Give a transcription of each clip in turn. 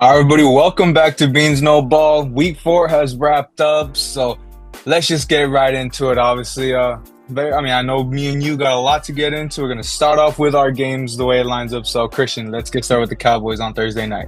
All right, everybody, welcome back to Beans No Ball. Week 4 has wrapped up, so let's just get right into it. Obviously, I know me and you got a lot to get into. We're gonna start off with our games the way it lines up. So, Christian, let's get started with the Cowboys on Thursday night.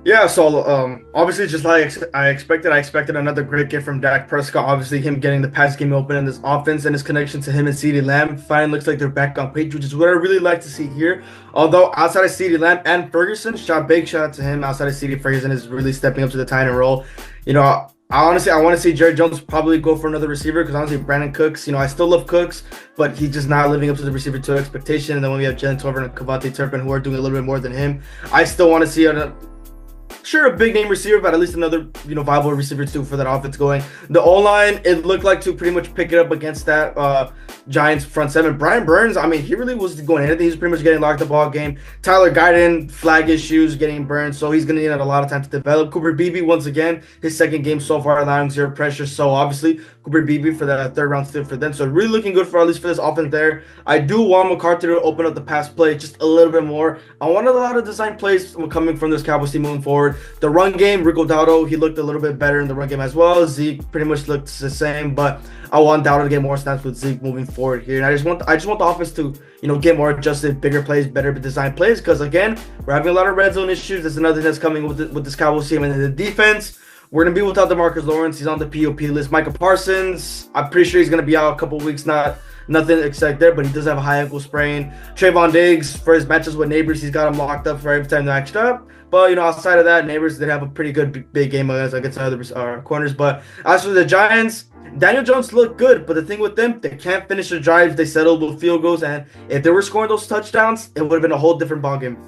Yeah, so obviously, just like I expected another great game from Dak Prescott. Obviously, him getting the pass game open in this offense and his connection to him and CeeDee Lamb finally looks like they're back on page, which is what I really like to see here. Although outside of CeeDee Lamb and Ferguson, big shout out to him. Outside of CeeDee, Ferguson is really stepping up to the tight end role. I want to see Jerry Jones probably go for another receiver because honestly, Brandon Cooks, I still love Cooks, but he's just not living up to the receiver two expectation. And then when we have Jalen Tolbert and Kavante Turpin who are doing a little bit more than him, I still want to see a big name receiver, but at least another, viable receiver too for that offense going. The O-line, it looked like to pretty much pick it up against that Giants front seven. Brian Burns, he really was going anything. He's pretty much getting locked up all game. Tyler Guyton, flag issues, getting burned, so he's going to need a lot of time to develop. Cooper Beebe, once again, his second game so far, allowing zero pressure. So obviously, Cooper Beebe for that third round fit for them. So really looking good for at least for this offense there. I do want McCarthy to open up the pass play just a little bit more. I want a lot of design plays coming from this Cowboys team moving forward. The run game, Rico Dowdle, he looked a little bit better in the run game as well. Zeke pretty much looked the same, but I want Dowdle to get more snaps with Zeke moving forward here. And I just want the offense to, get more adjusted, bigger plays, better design plays. Because again, we're having a lot of red zone issues. That's another thing that's coming with this Cowboys team. And then the defense, we're gonna be without DeMarcus Lawrence. He's on the POP list. Micah Parsons, I'm pretty sure he's gonna be out a couple weeks. Nothing except there, but he does have a high ankle sprain. Trayvon Diggs, for his matches with Neighbors, he's got him locked up for every time they matched up. But, outside of that, Neighbors did have a pretty good big game against other corners. But as for the Giants, Daniel Jones looked good, but the thing with them, they can't finish the drives. They settled with field goals, and if they were scoring those touchdowns, it would have been a whole different ballgame.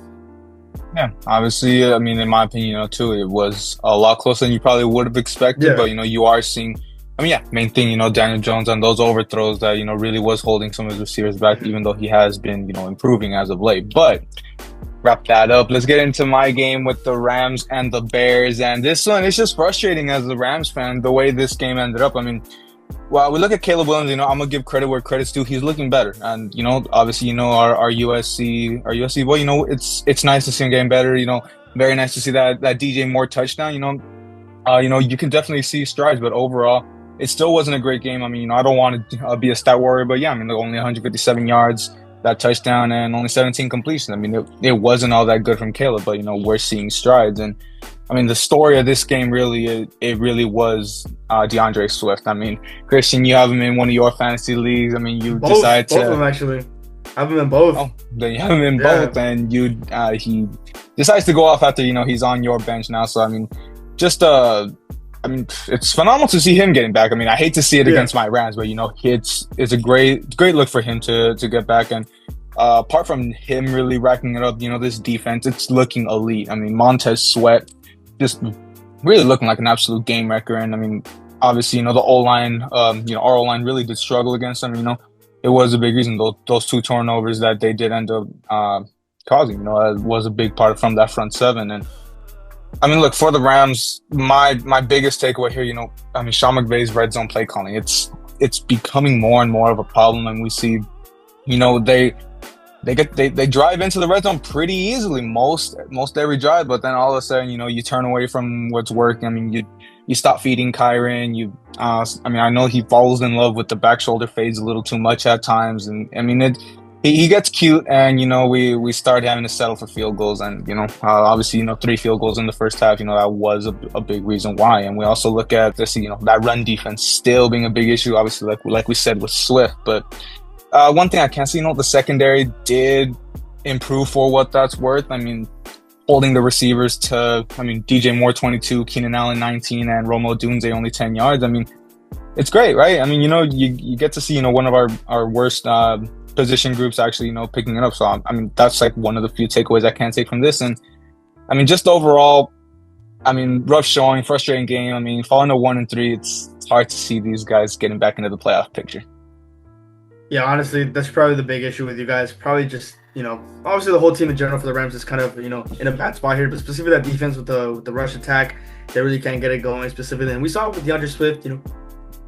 Yeah, obviously, in my opinion, too, it was a lot closer than you probably would have expected. Yeah. But, you are seeing, main thing, Daniel Jones on those overthrows that, really was holding some of his receivers back, even though he has been, improving as of late. But wrap that up. Let's get into my game with the Rams and the Bears. And this one, it's just frustrating as a Rams fan, the way this game ended up. Well, we look at Caleb Williams, I'm going to give credit where credit's due. He's looking better. And, obviously, our USC boy, it's nice to see him getting better, very nice to see that DJ Moore touchdown, you can definitely see strides, but overall, it still wasn't a great game. I don't want to be a stat warrior, but yeah, only 157 yards, that touchdown, and only 17 completions. It wasn't all that good from Caleb, but, we're seeing strides. And, the story of this game really was DeAndre Swift. Christian, you have him in one of your fantasy leagues. You decide to... Both of them, actually. I have him in both. Oh, then you have him in both, and he decides to go off after, he's on your bench now. So, it's phenomenal to see him getting back. I hate to see it against my Rams, but it's a great look for him to get back. And apart from him really racking it up, this defense, it's looking elite. Montez Sweat just really looking like an absolute game wrecker. And obviously, the O-line, our O-line really did struggle against them. It was a big reason those two turnovers that they did end up causing. Was a big part from that front seven. And look, for the Rams, my biggest takeaway here, Sean McVay's red zone play calling, it's becoming more and more of a problem, and we see, they drive into the red zone pretty easily most every drive, but then all of a sudden, you turn away from what's working. You stop feeding Kyren. I know he falls in love with the back shoulder fades a little too much at times, and he gets cute, and we start having to settle for field goals, and obviously 3 field goals in the first half. That was a big reason why. And we also look at this, that run defense still being a big issue, obviously, like we said with Swift. But one thing I can see, the secondary did improve for what that's worth. Holding the receivers to DJ Moore 22, Keenan Allen 19, and Rome Odunze only 10 yards. It's great, right? You get to see one of our worst position groups actually picking it up. So that's like one of the few takeaways I can take from this. And just overall, rough showing, frustrating game. Falling to 1-3, it's hard to see these guys getting back into the playoff picture. Yeah, honestly, that's probably the big issue with you guys. Probably just, obviously the whole team in general for the Rams is kind of, in a bad spot here, but specifically that defense with the rush attack, they really can't get it going specifically. And we saw it with DeAndre Swift,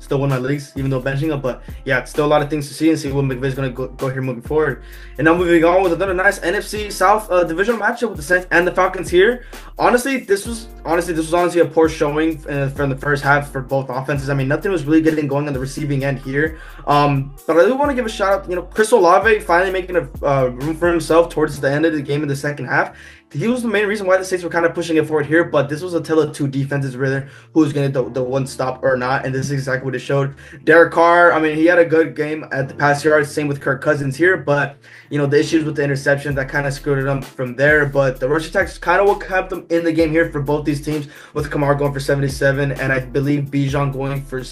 still win my leagues, even though benching him. But yeah, it's still a lot of things to see and see what McVay's going to go here moving forward. And now moving on with another nice NFC South divisional matchup with the Saints and the Falcons here. Honestly, this was honestly a poor showing from the first half for both offenses. I mean, nothing was really getting going on the receiving end here. But I do want to give a shout out, Chris Olave finally making a room for himself towards the end of the game in the second half. He was the main reason why the Saints were kind of pushing it forward here, but this was a tale of two defenses, really, who was going to the one stop or not, and this is exactly what it showed. Derek Carr, I mean, he had a good game at the pass yards, same with Kirk Cousins here, but, the issues with the interception, that kind of screwed him from there, but the rush attacks kind of what kept them in the game here for both these teams, with Kamara going for 77, and I believe Bijan going for,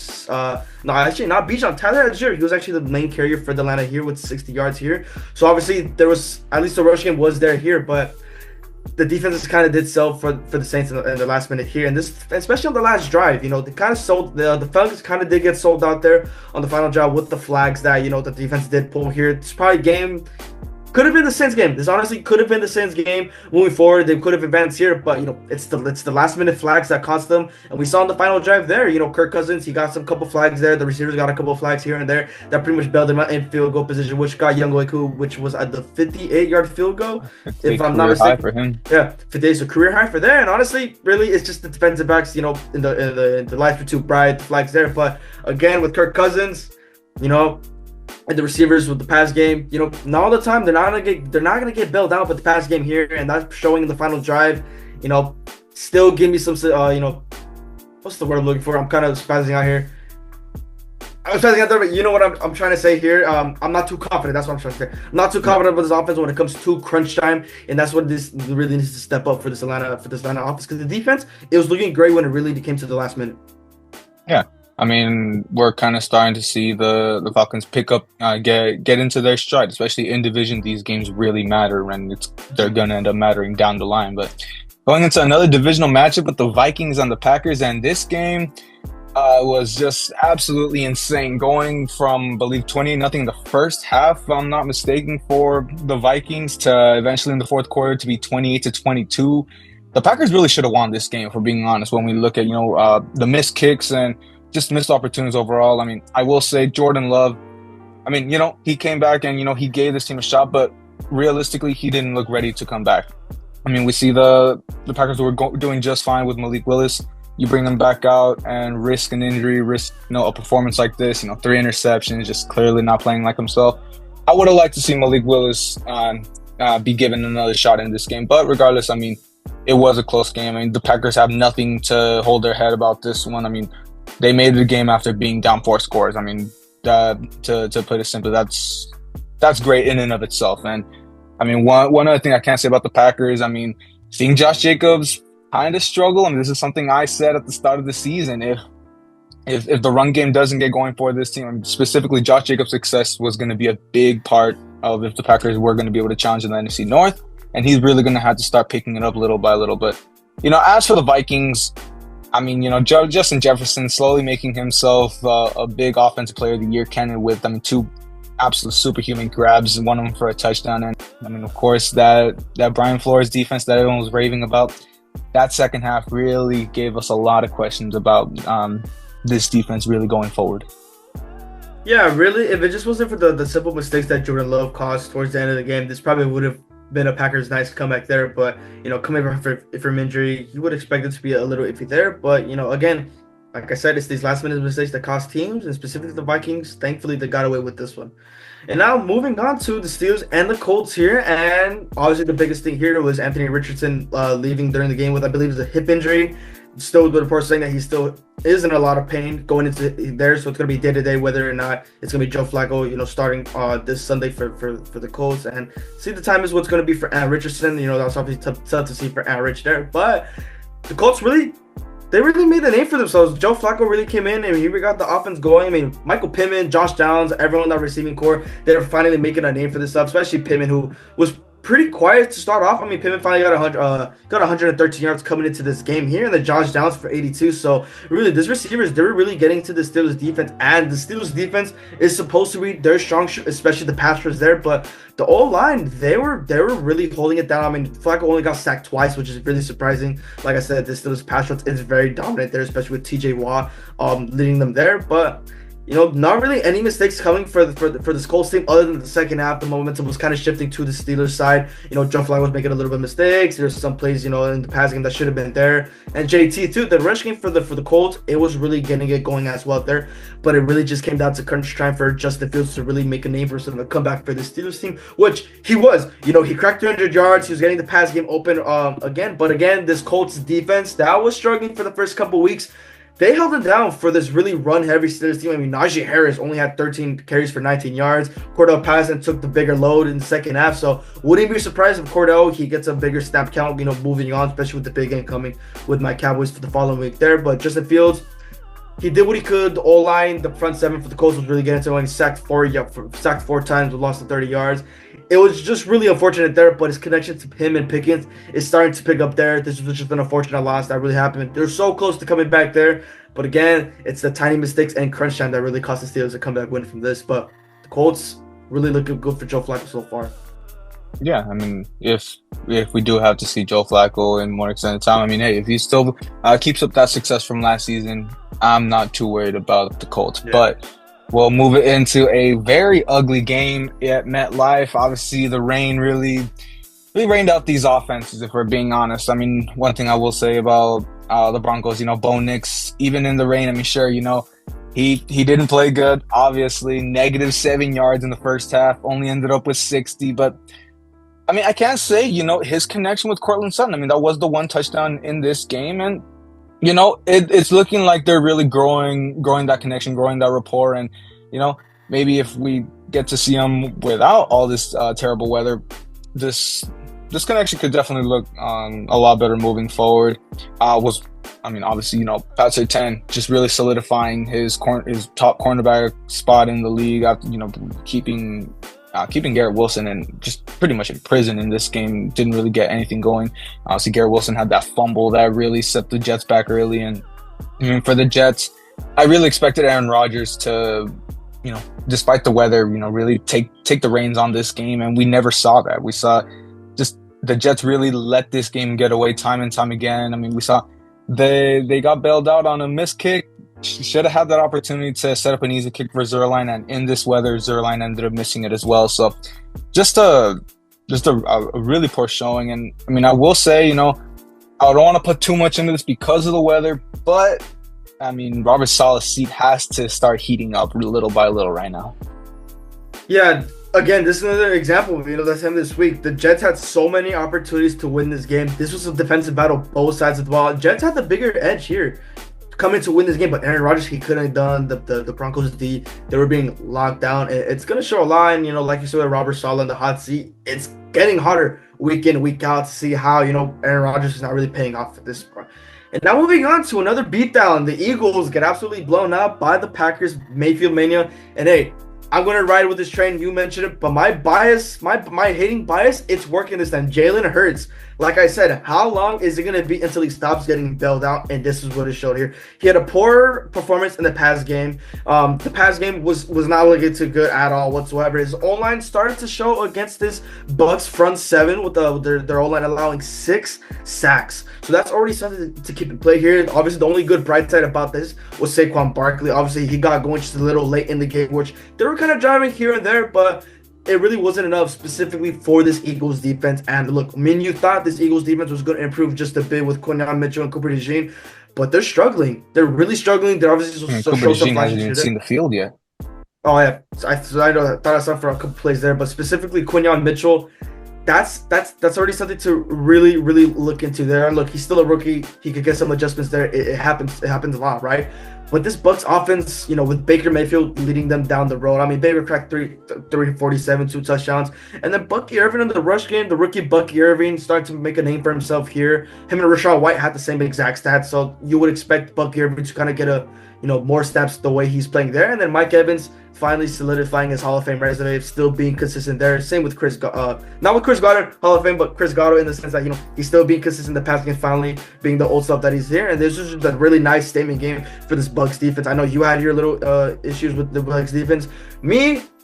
no, actually not Bijan, Tyler Algier, he was actually the main carrier for the Atlanta here with 60 yards here, so obviously there was, at least the rush game was there here, but the defenses kind of did sell for the Saints in the last minute here, and this, especially on the last drive, they kind of sold the Falcons kind of did get sold out there on the final drive with the flags that the defense did pull here. It's probably game. Could have been the Saints game. This honestly could have been the Saints game moving forward. They could have advanced here, but it's the last minute flags that cost them. And we saw on the final drive there, Kirk Cousins, he got some couple flags there. The receivers got a couple of flags here and there that pretty much bailed him out in field goal position, which got Young Oiku, which was at the 58-yard field goal, if I'm not mistaken. For him. Yeah, 58 is a career high for there. And honestly, really, it's just the defensive backs, in the life for too bright flags there. But again, with Kirk Cousins, and the receivers with the pass game, not all the time they're not gonna get bailed out, but the pass game here, and that's showing in the final drive. Still give me some, what's the word I'm looking for? I'm kind of spazzing out here. I was spazzing out there, but you know what I'm trying to say here. I'm not too confident. That's what I'm trying to say. I'm not too confident about this offense when it comes to crunch time, and that's what this really needs to step up for this Atlanta offense, because the defense, it was looking great when it really came to the last minute. Yeah. I mean, we're kind of starting to see the Falcons pick up, get into their stride, especially in division. These games really matter, and they're going to end up mattering down the line. But going into another divisional matchup with the Vikings and the Packers, and this game was just absolutely insane. Going from, I believe, 20-0 in the first half, if I'm not mistaken, for the Vikings, to eventually in the fourth quarter to be 28-22. The Packers really should have won this game, if we're being honest, when we look at, the missed kicks and just missed opportunities overall. I mean, I will say Jordan Love, I mean, he came back and, he gave this team a shot, but realistically, he didn't look ready to come back. I mean, we see the Packers were doing just fine with Malik Willis. You bring him back out and risk an injury, risk, a performance like this, 3 interceptions, just clearly not playing like himself. I would have liked to see Malik Willis be given another shot in this game, but regardless, I mean, it was a close game. I mean, the Packers have nothing to hold their head about this one. I mean, they made the game after being down 4 scores. I mean, to put it simply, that's great in and of itself. And I mean, one other thing I can't say about the Packers, I mean, seeing Josh Jacobs kind of struggle. I mean, this is something I said at the start of the season. If the run game doesn't get going for this team, I mean, specifically Josh Jacobs' success was going to be a big part of if the Packers were going to be able to challenge in the NFC North. And he's really going to have to start picking it up little by little. But, as for the Vikings, I mean, Justin Jefferson slowly making himself a big offensive player of the year candidate with, 2 absolute superhuman grabs, one of them for a touchdown. And, I mean, of course, that Brian Flores defense that everyone was raving about, that second half really gave us a lot of questions about this defense really going forward. Yeah, really, if it just wasn't for the simple mistakes that Jordan Love caused towards the end of the game, this probably would have been a Packers nice comeback there, but coming from injury, you would expect it to be a little iffy there. But again, like I said, it's these last minute mistakes that cost teams, and specifically the Vikings. Thankfully, they got away with this one. And now moving on to the Steelers and the Colts here, and obviously the biggest thing here was Anthony Richardson leaving during the game with, I believe, a hip injury. Still, the report saying that he still is in a lot of pain going into there, so it's going to be day to day whether or not it's going to be Joe Flacco, starting this Sunday for the Colts. And see, the time is what's going to be for Ant Richardson. That's obviously tough to see for Ant Rich there, but the Colts really made a name for themselves. Joe Flacco really came in and he got the offense going. I mean, Michael Pittman, Josh Downs, everyone on that receiving core, they're finally making a name for this stuff, especially Pittman, who was pretty quiet to start off. I mean, Pittman finally got 113 yards coming into this game here, and then Josh Downs for 82. So really, these receivers, they were really getting to the Steelers defense, and the Steelers defense is supposed to be their strong suit, especially the pass rush there. But the O-line, they were really holding it down. I mean, Flacco only got sacked twice, which is really surprising. Like I said, the Steelers pass rush is very dominant there, especially with T.J. Watt leading them there. But not really any mistakes coming for this Colts team other than the second half. The momentum was kind of shifting to the Steelers side. Joe Flacco was making a little bit of mistakes. There's some plays, in the passing game that should have been there. And JT too. The rush game for the Colts, it was really getting it going as well there. But it really just came down to crunch time for Justin Fields to really make a name for himself and come back for the Steelers team, which he was. He cracked 300 yards. He was getting the pass game open again. But again, this Colts defense that was struggling for the first couple weeks, they held it down for this really run-heavy Steelers team. I mean, Najee Harris only had 13 carries for 19 yards. Cordell Patterson took the bigger load in the second half. So wouldn't be surprised if Cordell, he gets a bigger snap count, moving on, especially with the big game coming with my Cowboys for the following week there. But Justin Fields, he did what he could. The O-line, the front seven for the Colts was really getting to him. He sacked four times, but lost to 30 yards. It was just really unfortunate there, but his connection to him and Pickens is starting to pick up there. This was just an unfortunate loss that really happened. They're so close to coming back there, but again, it's the tiny mistakes and crunch time that really cost the Steelers a comeback win from this. But the Colts really looking good for Joe Flacco so far. Yeah, I mean, if we do have to see Joe Flacco in more extended time, I mean, hey, if he still keeps up that success from last season, I'm not too worried about the Colts. Yeah. But we'll move it into a very ugly game at MetLife. Obviously, the rain really rained out these offenses, if we're being honest. I mean, one thing I will say about the Broncos, Bo Nix, even in the rain, I mean, sure, he didn't play good, obviously. -7 yards in the first half, only ended up with 60. But, I mean, I can't say, his connection with Courtland Sutton, I mean, that was the one touchdown in this game. And, it's looking like they're really growing that connection, growing that rapport. And, maybe if we get to see them without all this terrible weather, this connection could definitely look a lot better moving forward. Obviously, Pat Surtain just really solidifying his top cornerback spot in the league after, keeping Garrett Wilson and just pretty much in prison in this game. Didn't really get anything going. So Garrett Wilson had that fumble that really set the Jets back early. And I mean, for the Jets, I really expected Aaron Rodgers to, despite the weather, really take the reins on this game. And we never saw that. We saw just the Jets really let this game get away time and time again. I mean, we saw they got bailed out on a missed kick. Should have had that opportunity to set up an easy kick for Zuerlein, and in this weather, Zuerlein ended up missing it as well. So, just a really poor showing. And I mean, I will say, I don't want to put too much into this because of the weather, but I mean, Robert Saleh's seat has to start heating up little by little right now. Yeah. Again, this is another example of, that's him this week. The Jets had so many opportunities to win this game. This was a defensive battle, both sides of the ball. Jets had the bigger edge here, coming to win this game, but Aaron Rodgers, he couldn't have done. The Broncos they were being locked down. It's gonna show a line, like you said with Robert Saleh in the hot seat. It's getting hotter week in, week out to see how Aaron Rodgers is not really paying off at this point. And now moving on to another beatdown. The Eagles get absolutely blown out by the Packers, Mayfield Mania. And hey, I'm going to ride with this train. You mentioned it, but my bias, my hating bias, it's working this time. Jalen Hurts. Like I said, how long is it going to be until he stops getting bailed out? And this is what it showed here. He had a poor performance in the pass game. The pass game was not looking too good at all whatsoever. His O-line started to show against this Bucs front seven with their O-line allowing 6 sacks. So that's already something to keep in play here. Obviously, the only good bright side about this was Saquon Barkley. Obviously, he got going just a little late in the game, which they were kind of driving here and there, but it really wasn't enough specifically for this Eagles defense. And look, you thought this Eagles defense was going to improve just a bit with Quinyon Mitchell and Cooper DeJean, but they're struggling. They're really struggling. They're obviously Cooper DeJean hasn't even seen the field yet. Oh yeah, I thought I saw for a couple plays there, but specifically Quinyon Mitchell, that's already something to really look into there. And look, he's still a rookie. He could get some adjustments there. It happens a lot, right? with this Bucks offense, with Baker Mayfield leading them down the road. I mean, Baker cracked 347, 2 touchdowns. And then Bucky Irving in the rush game, the rookie Bucky Irving started to make a name for himself here. Him and Rachaad White had the same exact stats. So you would expect Bucky Irving to kind of get more snaps the way he's playing there. And then Mike Evans finally solidifying his Hall of Fame resume, still being consistent there. Same with not with Chris Goddard, Hall of Fame, but Chris Goddard in the sense that, he's still being consistent in the passing game, finally being the old stuff that he's here. And this was just a really nice statement game for this Bucks defense. I know you had your little issues with the Bucks defense.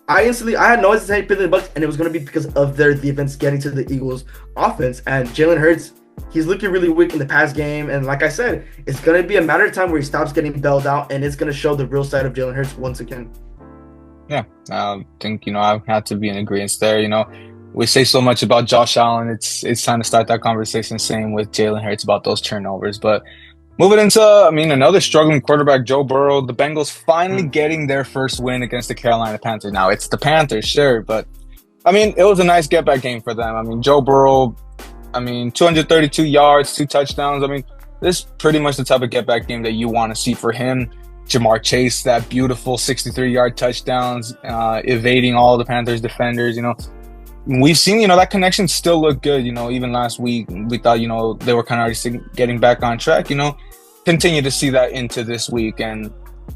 I had no hesitation picking the Bucks, and it was going to be because of their defense getting to the Eagles offense. And Jalen Hurts, he's looking really weak in the pass game. And like I said, it's going to be a matter of time where he stops getting bailed out, and it's going to show the real side of Jalen Hurts once again. Yeah, I think, I have to be in agreement there. We say so much about Josh Allen. It's time to start that conversation. Same with Jalen Hurts about those turnovers. But moving into, another struggling quarterback, Joe Burrow. The Bengals finally getting their first win against the Carolina Panthers. Now, it's the Panthers, sure, but, it was a nice get-back game for them. Joe Burrow, 232 yards, 2 touchdowns. This is pretty much the type of get-back game that you want to see for him. Jamar Chase, that beautiful 63-yard touchdowns, evading all the Panthers defenders. We've seen, that connection still look good. Even last week, we thought, they were kind of already getting back on track. Continue to see that into this week. And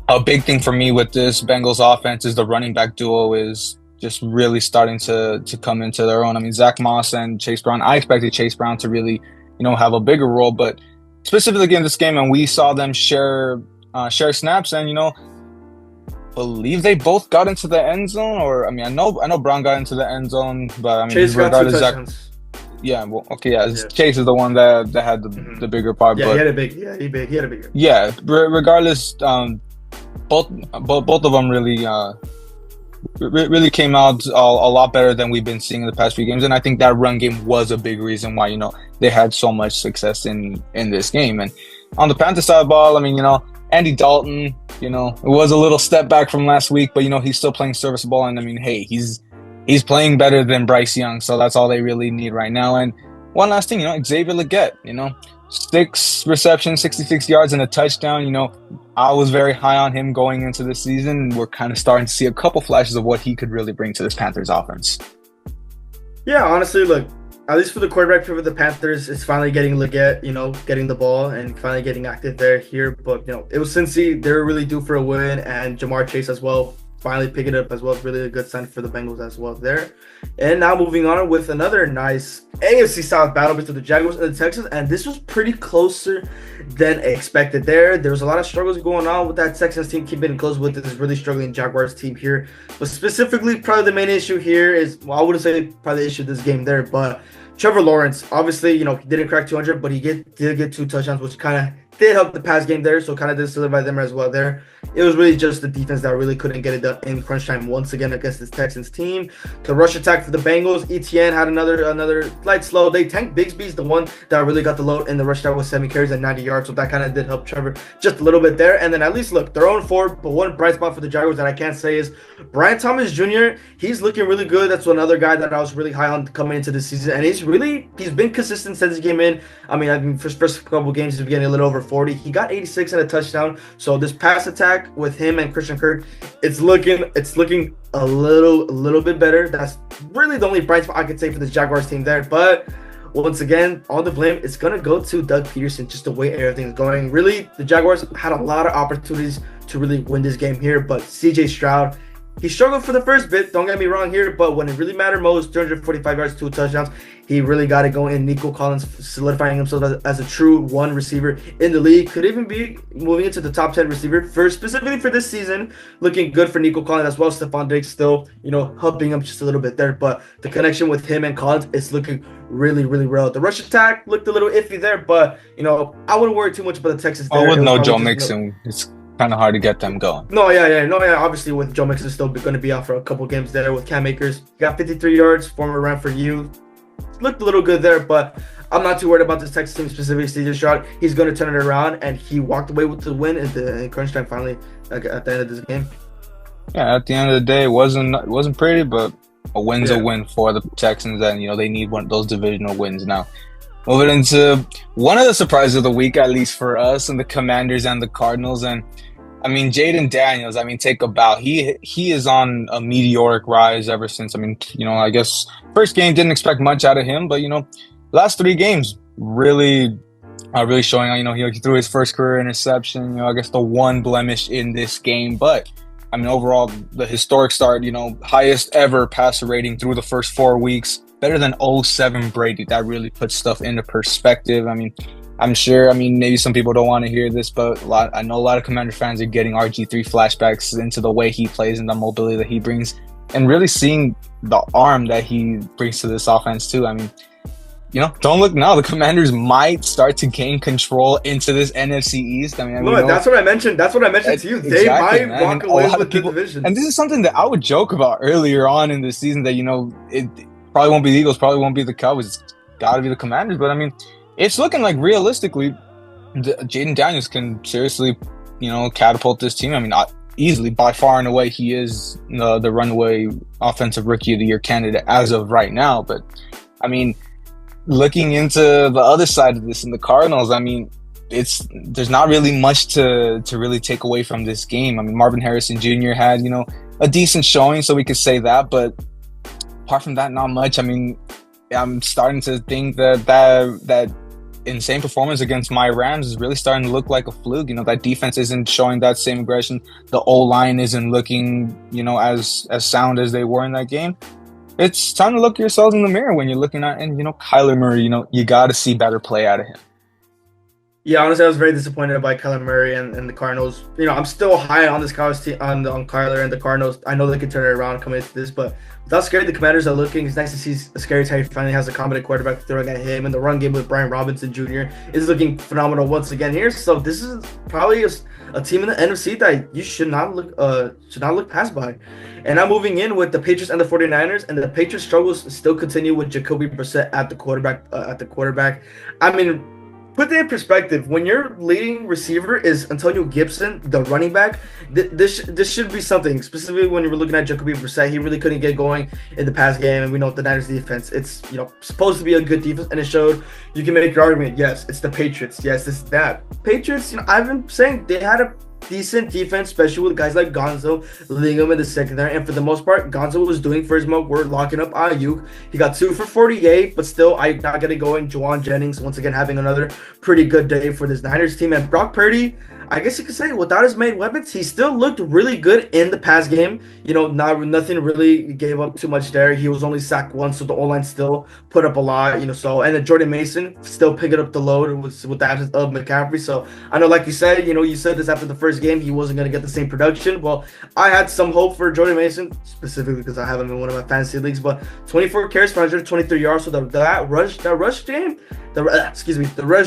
a big thing for me with this Bengals offense is the running back duo is just really starting to come into their own. Zach Moss and Chase Brown. I expected Chase Brown to really, have a bigger role, but specifically in this game, and we saw them share snaps, and believe they both got into the end zone, or I know Brown got into the end zone, but Chase got 2 touchdowns. Yeah, well, okay, yeah. Chase is the one that had the bigger part. Yeah, but he had a big. Yeah, he had a big. Yeah, regardless, both of them really came out a lot better than we've been seeing in the past few games, and I think that run game was a big reason why they had so much success in this game. And on the Panther side of the ball, Andy Dalton, it was a little step back from last week, but he's still playing serviceable, and hey, he's playing better than Bryce Young, so that's all they really need right now. And one last thing, Xavier Legette, 6 receptions, 66 yards, and a touchdown. I was very high on him going into the season. We're kind of starting to see a couple flashes of what he could really bring to this Panthers offense. Yeah, honestly, look, at least for the quarterback for the Panthers, it's finally getting Legette, getting the ball and finally getting active there here. But, it was Cincy. They were really due for a win, and Jamar Chase as well, finally picking it up as well. Really a good sign for the Bengals as well there. And now moving on with another nice AFC South battle between the Jaguars and the Texans. And this was pretty closer than expected there. There was a lot of struggles going on with that Texans team keeping it close with this really struggling Jaguars team here. But specifically, probably the main issue here is, well, I wouldn't say probably the issue of this game there, but Trevor Lawrence, obviously, he didn't crack 200, but he did get 2 touchdowns, which kind of did help the pass game there, so kind of did solidify them as well there. It was really just the defense that really couldn't get it done in crunch time once again against this Texans team. The rush attack for the Bengals, ETN had another light slow. They tanked Bigsby's the one that really got the load in the rush attack with 7 carries and 90 yards, so that kind of did help Trevor just a little bit there. And then at least, look, they're on 4, but one bright spot for the Jaguars that I can't say is Brian Thomas Jr. He's looking really good. That's another guy that I was really high on coming into the season, and he's been consistent since he came in. First couple games, he's been getting a little over 40. He got 86 and a touchdown. So this pass attack with him and Christian Kirk, it's looking a little bit better. That's really the only bright spot I could say for this Jaguars team there. But once again, all the blame is gonna go to Doug Peterson, just the way everything's going. Really, the Jaguars had a lot of opportunities to really win this game here, but CJ Stroud, he struggled for the first bit, don't get me wrong here, but when it really mattered most, 345 yards, 2 touchdowns, he really got it going. And Nico Collins solidifying himself as a true one receiver in the league. Could even be moving into the top 10 receiver specifically for this season. Looking good for Nico Collins as well. Stephon Diggs still, helping him just a little bit there. But the connection with him and Collins is looking really, really well. The rush attack looked a little iffy there, but, I wouldn't worry too much about the Texans there. With no Joe Mixon, it's kind of hard to get them going. No, obviously with Joe Mixon still going to be out for a couple games there. With Cam Akers, got 53 yards, former round for you. Looked a little good there, but I'm not too worried about this Texas team specifically. CJ Stroud, he's going to turn it around, and he walked away with the win in crunch time finally at the end of this game. Yeah, at the end of the day, it wasn't pretty, but a win's a win for the Texans, and they need one of those divisional wins now. Moving into one of the surprises of the week, at least for us, and the Commanders and the Cardinals. And I mean, Jaden Daniels, I mean, take a bow. He is on a meteoric rise ever since. I mean, I guess first game didn't expect much out of him, but last three games really really showing. He threw his first career interception. I guess the one blemish in this game, but I mean, overall, the historic start. Highest ever passer rating through the first 4 weeks, better than '07 Brady. That really puts stuff into perspective. I mean, I'm sure. I mean, maybe some people don't want to hear this, but I know a lot of Commander fans are getting RG3 flashbacks into the way he plays and the mobility that he brings, and really seeing the arm that he brings to this offense too. I mean, don't look now. The Commanders might start to gain control into this NFC East. I mean, look, that's what I mentioned. That's what I mentioned to you. They exactly, might walk away with the division. And this is something that I would joke about earlier on in the season. That it probably won't be the Eagles, probably won't be the Cowboys. It's got to be the Commanders. But I mean, it's looking like realistically, Jaden Daniels can seriously, catapult this team. I mean, easily, by far and away, he is the runaway offensive rookie of the year candidate as of right now. But I mean, looking into the other side of this in the Cardinals, I mean, there's not really much to really take away from this game. I mean, Marvin Harrison Jr. had a decent showing, so we could say that. But apart from that, not much. I mean, I'm starting to think that insane performance against my Rams is really starting to look like a fluke. That defense isn't showing that same aggression. The O-line isn't looking, as sound as they were in that game. It's time to look yourselves in the mirror when you're looking at, and Kyler Murray, you got to see better play out of him. Yeah, honestly, I was very disappointed by Kyler Murray and the Cardinals. I'm still high on this Cardinals team, on Kyler and the Cardinals. I know they can turn it around coming into this, but without scary, the Commanders are looking. It's nice to see Scary Terry finally has a competent quarterback throwing at him, and the run game with Brian Robinson Jr. is looking phenomenal once again here. So this is probably a team in the NFC that you should not look past by. And now moving in with the Patriots and the 49ers, and the Patriots struggles still continue with Jacoby Brissett at the quarterback. I mean, put that in perspective. When your leading receiver is Antonio Gibson, the running back, this should be something. Specifically when you were looking at Jacoby Brissett, he really couldn't get going in the past game, and we know the Niners defense. It's supposed to be a good defense, and it showed. You can make your argument. Yes, it's the Patriots. Yes, it's that Patriots. I've been saying they had a decent defense, especially with guys like Gonzo leading them in the secondary. And for the most part, Gonzo was doing for his most work, locking up Ayuk. He got 2 for 48, but still, Ayuk not getting going. Juwan Jennings, once again, having another pretty good day for this Niners team. And Brock Purdy, I guess you could say, without his main weapons, he still looked really good in the pass game. Nothing really gave up too much there. He was only sacked once, so the O-line still put up a lot, and then Jordan Mason still picking up the load with the absence of McCaffrey. So I know, like you said, you said this after the first game, he wasn't going to get the same production. Well, I had some hope for Jordan Mason, specifically because I have him in one of my fantasy leagues, but 24 carries for 123 yards, so the rush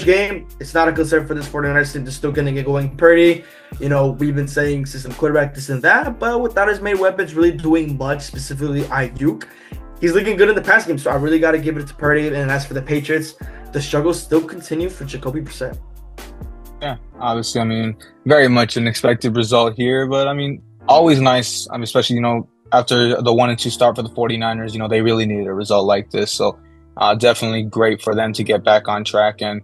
game, it's not a concern for this 49ers team. They're still going to get going. Purdy, we've been saying system quarterback, this and that, but without his main weapons really doing much, specifically Ayuk, he's looking good in the pass game. So I really got to give it to Purdy. And as for the Patriots, the struggles still continue for Jacoby Brissett. Yeah, obviously, I mean, very much an expected result here, but I mean, always nice. I mean, especially, after the 1-2 start for the 49ers, they really needed a result like this. So definitely great for them to get back on track. And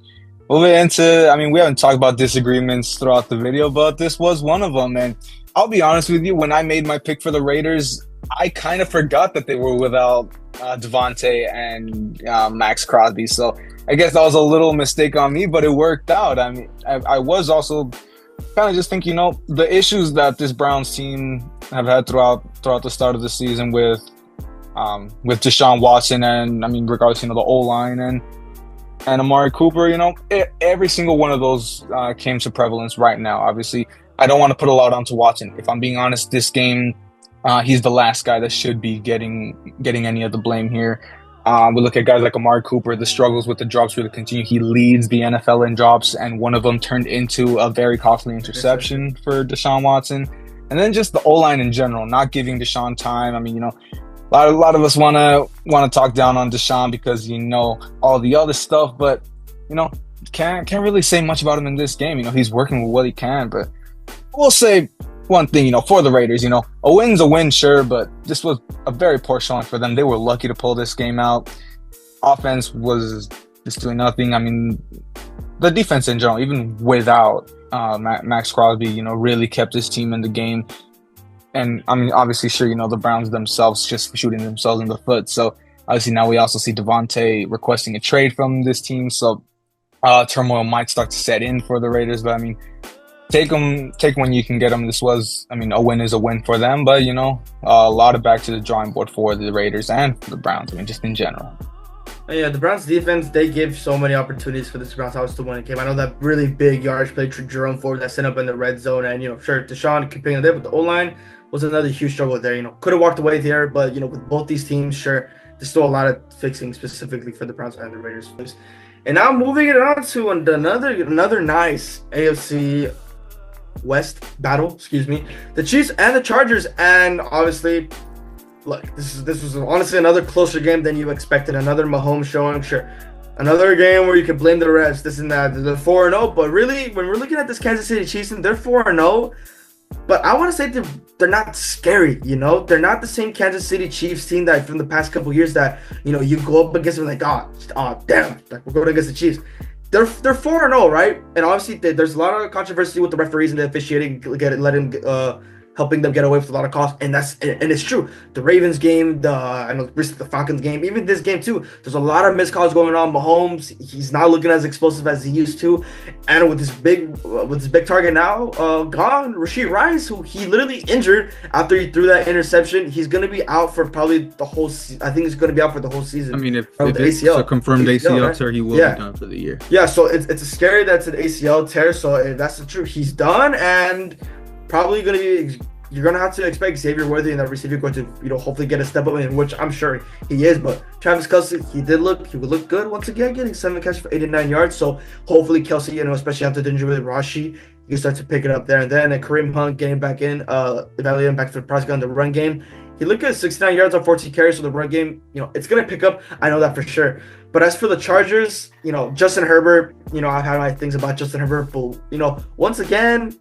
moving into, I mean, we haven't talked about disagreements throughout the video, but this was one of them. And I'll be honest with you, when I made my pick for the Raiders, I kind of forgot that they were without Devontae and Max Crosby. So I guess that was a little mistake on me, but it worked out. I mean, I was also kind of just thinking, the issues that this Browns team have had throughout the start of the season with Deshaun Watson and, I mean, regardless, the O-line and Amari Cooper, every single one of those came to prevalence right now. Obviously, I don't want to put a lot onto Watson. If I'm being honest, this game, he's the last guy that should be getting any of the blame here. We look at guys like Amari Cooper, the struggles with the drops really continue. He leads the NFL in drops, and one of them turned into a very costly interception for Deshaun Watson. And then just the O-line in general, not giving Deshaun time. I mean, a lot of us want to talk down on Deshaun because all the other stuff, but can't really say much about him in this game. He's working with what he can, but we'll say one thing, for the Raiders, a win's a win, sure, but this was a very poor showing for them. They were lucky to pull this game out. Offense was just doing nothing. I mean, the defense in general, even without Max Crosby, really kept his team in the game. And I mean, obviously, sure, the Browns themselves just shooting themselves in the foot. So obviously now we also see Devontae requesting a trade from this team. So turmoil might start to set in for the Raiders. But I mean, take when you can get them. This was, I mean, a win is a win for them. But a lot of back to the drawing board for the Raiders and for the Browns. I mean, just in general. Yeah, the Browns defense, they give so many opportunities for this Browns house to win a game. I know that really big yardage play to Jerome Ford that sent up in the red zone, and sure, Deshaun keeping there, but the O-line was another huge struggle there. Could have walked away there, but with both these teams, sure, there's still a lot of fixing specifically for the Browns and the Raiders. And now moving it on to another nice AFC West battle, excuse me, the Chiefs and the Chargers, and obviously, look, this was honestly another closer game than you expected. Another Mahomes showing, sure. Another game where you can blame the refs, this and that. They're 4-0, but really, when we're looking at this Kansas City Chiefs, they're 4-0. But I want to say they're not scary, They're not the same Kansas City Chiefs team that from the past couple years that, you go up against them like, oh, damn, like we're going against the Chiefs. They're 4-0, right? And obviously, there's a lot of controversy with the referees and the officiating, helping them get away with a lot of costs, and it's true. The Ravens game, the Falcons game, even this game too. There's a lot of missed calls going on. Mahomes, he's not looking as explosive as he used to, and with his big target now gone, Rashee Rice, who he literally injured after he threw that interception, he's gonna be out for probably the whole. I think he's gonna be out for the whole season. I mean, if it's a confirmed ACL right? tear, he will be done for the year. Yeah, so it's scary that's an ACL tear. So if that's the truth, he's done and. Probably you're gonna have to expect Xavier Worthy and that receiver going to hopefully get a step up, in which I'm sure he is. But Travis Kelce, he would look good once again, getting 7 catches for 89 yards. So hopefully Kelce, especially after the injury with Rashi, you can start to pick it up there. And then Kareem Hunt getting back in, evaluating back for the prospect on the run game. He looked at 69 yards on 14 carries, so the run game, it's gonna pick up. I know that for sure. But as for the Chargers, Justin Herbert, I've had my things about Justin Herbert, but once again.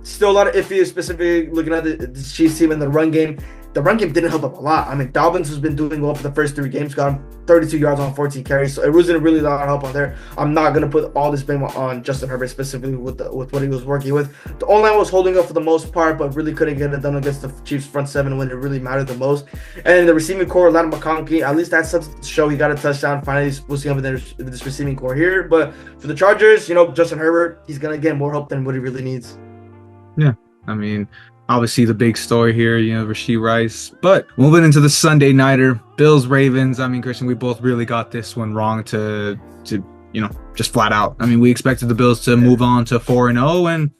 Still a lot of iffy, specifically looking at the Chiefs team in the run game. The run game didn't help up a lot. I mean, Dobbins has been doing well for the first 3 games, got him 32 yards on 14 carries, so it wasn't really a lot of help on there. I'm not going to put all this blame on Justin Herbert, specifically with what he was working with. The O-line was holding up for the most part, but really couldn't get it done against the Chiefs front 7 when it really mattered the most. And in the receiving core, Landon McConkey, at least that's something to show. He got a touchdown, finally boosting up in this receiving core here. But for the Chargers, Justin Herbert, he's going to get more help than what he really needs. Yeah, I mean, obviously the big story here, Rashee Rice. But moving into the Sunday nighter, Bills Ravens. I mean, Christian, we both really got this one wrong to just flat out. I mean, we expected the Bills to move on to 4-0, and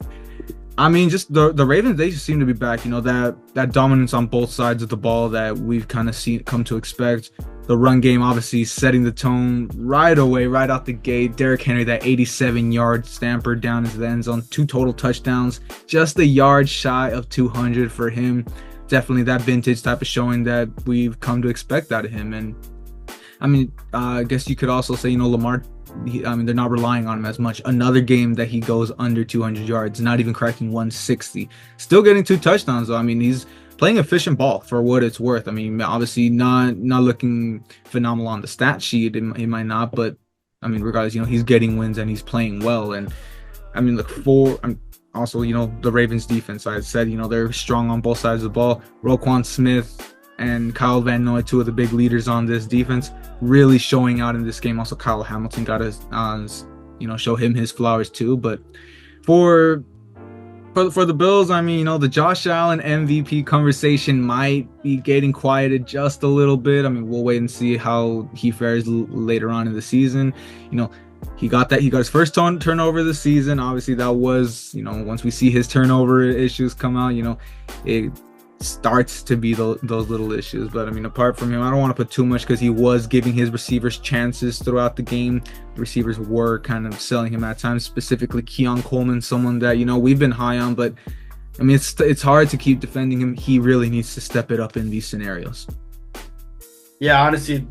I mean, just the Ravens, they just seem to be back. That dominance on both sides of the ball that we've kind of come to expect. The run game obviously setting the tone right away, right out the gate. Derrick Henry, that 87-yard stamper down into the end zone, 2 total touchdowns, just a yard shy of 200 for him. Definitely that vintage type of showing that we've come to expect out of him. And I mean, I guess you could also say, Lamar, they're not relying on him as much. Another game that he goes under 200 yards, not even cracking 160. Still getting 2 touchdowns, though. I mean, he's playing efficient ball for what it's worth. I mean, obviously not looking phenomenal on the stat sheet. It might not, but I mean, regardless, he's getting wins and he's playing well. And I mean, also, the Ravens defense, I said, they're strong on both sides of the ball. Roquan Smith and Kyle Van Noy, 2 of the big leaders on this defense, really showing out in this game. Also, Kyle Hamilton got to, show him his flowers too. But for the Bills, I mean, the Josh Allen MVP conversation might be getting quieted just a little bit. I mean, we'll wait and see how he fares later on in the season. He got his first turnover of the season. Obviously, that was, once we see his turnover issues come out, it starts to be those little issues. But I mean, apart from him, I don't want to put too much because he was giving his receivers chances throughout the game. The receivers were kind of selling him at times, specifically Keon Coleman, someone that we've been high on, but I mean, it's hard to keep defending him. He really needs to step it up in these scenarios. Yeah, honestly,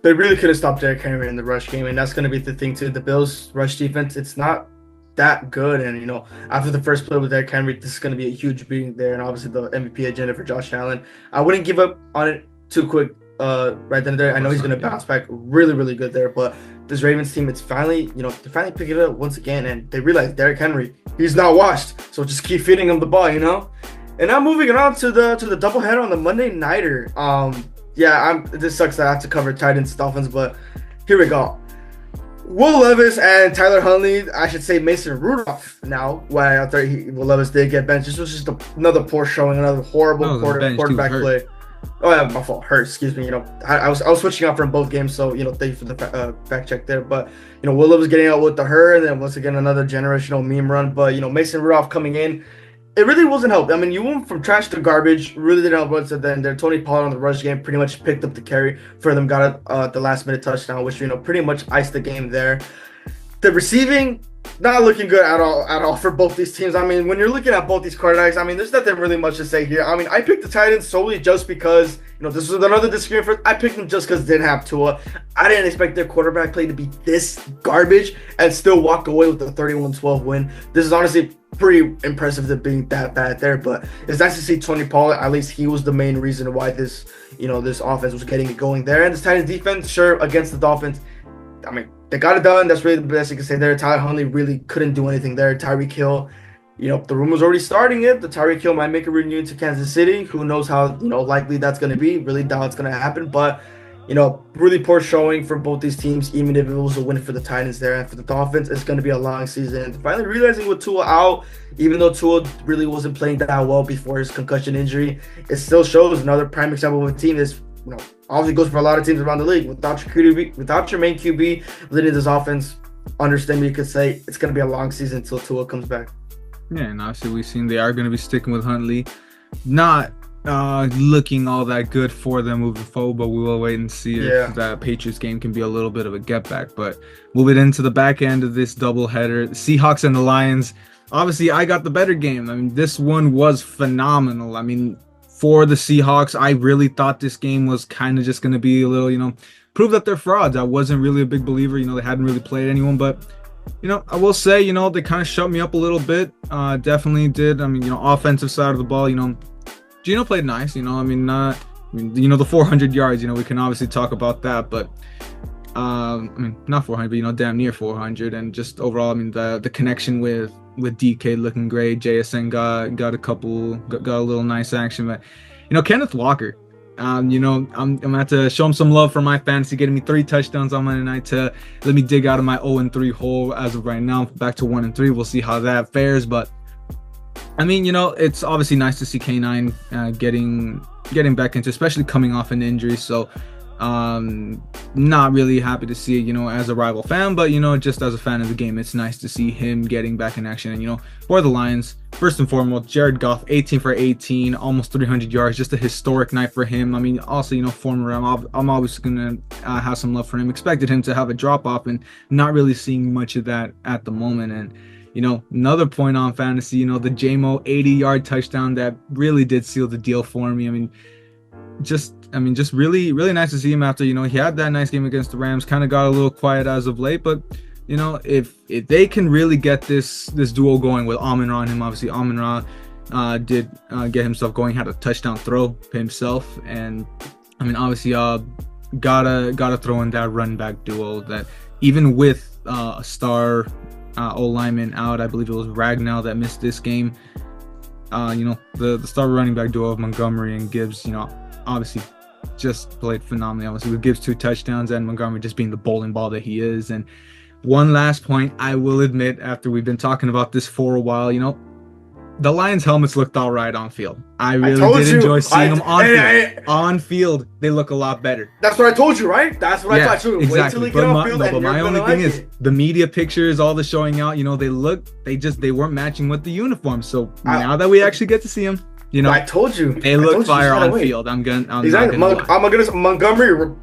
they really could have stopped Derrick Henry in the rush game, and that's going to be the thing too. The Bills' rush defense, it's not that good, and after the first play with Derrick Henry, this is going to be a huge beating there, and obviously the MVP agenda for Josh Allen. I wouldn't give up on it too quick right then and there. I know he's going to bounce back really, really good there. But this Ravens team, it's finally, they're finally picking it up once again. And they realize Derrick Henry, he's not washed. So just keep feeding him the ball, And now moving on to the doubleheader on the Monday Nighter. This sucks that I have to cover Titans Dolphins, but here we go. Will Levis and Tyler Huntley, I should say Mason Rudolph now. Why I thought Will Levis did get benched. This was just another poor showing, another horrible quarterback play. Oh yeah, my fault. Hurt. Excuse me. I was switching out from both games, so thank you for the fact check there. But Will Levis getting out with the hurt, and then once again another generational meme run. But Mason Rudolph coming in. It really wasn't helped. I mean, you went from trash to garbage. Really didn't help once. And then Tony Pollard on the rush game pretty much picked up the carry for them. Got the last minute touchdown, which pretty much iced the game there. The receiving not looking good at all for both these teams. I mean, when you're looking at both these quarterbacks, I mean, there's nothing really much to say here. I mean, I picked the Titans solely just because this was another disagreement. I picked them just because they didn't have Tua. I didn't expect their quarterback play to be this garbage and still walk away with the 31-12 win. This is honestly pretty impressive to being that bad there, but it's nice to see Tony Pollard. At least he was the main reason why this offense was getting it going there. And this Titans defense, sure, against the Dolphins, I mean, they got it done. That's really the best you can say there. Tyler Huntley really couldn't do anything there. Tyreek Hill, the rumor's already starting it. The Tyreek Hill might make a reunion to Kansas City. Who knows how, likely that's going to be. Really doubt it's going to happen. But, really poor showing for both these teams, even if it was a win for the Titans there. And for the Dolphins, it's going to be a long season. And finally realizing with Tua out, even though Tua really wasn't playing that well before his concussion injury, it still shows another prime example of a team that's, obviously goes for a lot of teams around the league. Without your main QB leading this offense, understand me, you could say it's going to be a long season until Tua comes back. Yeah, and obviously we've seen they are going to be sticking with Huntley. Not looking all that good for them moving forward, but we will wait and see if that Patriots game can be a little bit of a get back. But moving into the back end of this doubleheader, the Seahawks and the Lions. Obviously, I got the better game. I mean, this one was phenomenal. I mean, for the Seahawks, I really thought this game was kind of just going to be a little, prove that they're frauds. I wasn't really a big believer. They hadn't really played anyone, but, I will say, they kind of shut me up a little bit. Definitely did. I mean, offensive side of the ball, Geno played nice, the 400 yards, we can obviously talk about that, but, not 400, but, damn near 400. And just overall, the connection with DK looking great. JSN got a little nice action, but Kenneth Walker, I'm gonna have to show him some love for my fantasy, getting me 3 touchdowns on Monday night to let me dig out of my 0-3 hole as of right now, back to 1-3. We'll see how that fares, but I mean, it's obviously nice to see K9 getting back into, especially coming off an injury. So not really happy to see it, as a rival fan, but just as a fan of the game, it's nice to see him getting back in action. And for the Lions, first and foremost, Jared Goff, 18 for 18, almost 300 yards, just a historic night for him. I mean, also former, I'm obviously gonna have some love for him. Expected him to have a drop off, and not really seeing much of that at the moment. And another point on fantasy, the JMO 80-yard touchdown that really did seal the deal for me. Just really, really nice to see him after, he had that nice game against the Rams, kind of got a little quiet as of late, but, if they can really get this duo going with Amon-Ra and him, obviously Amon-Ra did get himself going, had a touchdown throw himself, and, obviously gotta throw in that run back duo that even with a star O-lineman out, I believe it was Ragnow that missed this game, the star running back duo of Montgomery and Gibbs, obviously just played phenomenally. Obviously with Gibbs 2 touchdowns and Montgomery just being the bowling ball that he is. And one last point, I will admit, after we've been talking about this for a while, the Lions helmets looked all right on field. I really did enjoy seeing them on field. On field, they look a lot better. That's what I told you, right? That's what I thought too. Exactly. Wait till they get on field. But my only thing is the media pictures, all the showing out, they weren't matching with the uniform. So now that we actually get to see them, I told you they look fire on field.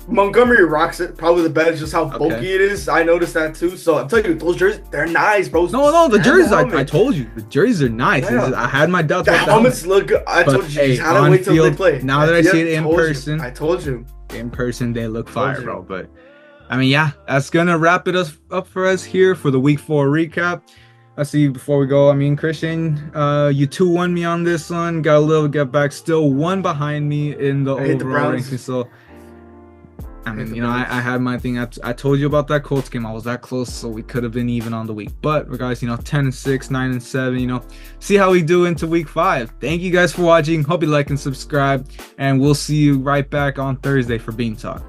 Montgomery rocks it. Probably the best, just how bulky it is. I noticed that too. So I'm telling you, those jerseys, they're nice, bro. No, the jerseys. I told you, the jerseys are nice. Yeah. I had my doubts. The helmets look good. I told you, just had to wait till they play. Now that I see it in person, I told you, in person they look fire, bro. But that's gonna wrap it up for us here for the Week 4 recap. Let's see, before we go, Christian, you 2-1 me on this one. Got a little get back, still 1 behind me in the overall ranking. So, I mean, you know, I had my thing. I told you about that Colts game. I was that close, so we could have been even on the week. But regardless, you know, 10-6, 9-7. You know, see how we do into week 5. Thank you guys for watching. Hope you like and subscribe, and we'll see you right back on Thursday for Bean Talk.